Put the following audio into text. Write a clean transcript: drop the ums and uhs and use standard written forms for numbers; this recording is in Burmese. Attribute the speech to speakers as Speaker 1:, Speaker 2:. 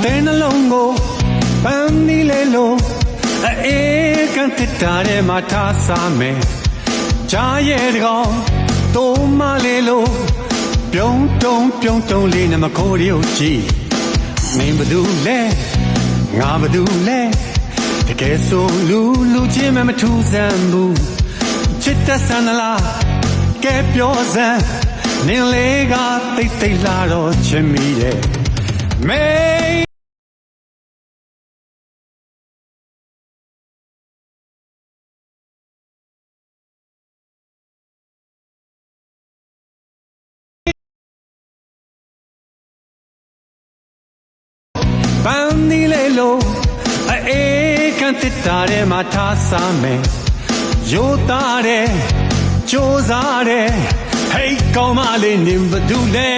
Speaker 1: တဲ့နှလုံးကိုပန်းနီးလေလို့အေးကန်တစ်တာထဲမှာထားစားမယ်ကြားရဲ့တကောင်တိုးမလေးလို့ပြုံးတုံးလေးနဲ့မခိုးရီကိုကြည့်မင်းဘသူလဲငါဘသူလဲတကယ်ဆိုလူချင်းမထူးဆန်းဘူးချစ်တဲ့ဆန္ဒလားကဲပြောစမ်းနင်းလေးကတိတ်လာတော့ချင်မိတယ်မေပန်းနီးလေလို့အေးကန်တစ်တာထဲမှာထားစားမယ်ရိုးသားတယ်ကြိုးစားတယ်ဟေးကောင်းမလေးနင်ဘသူလဲ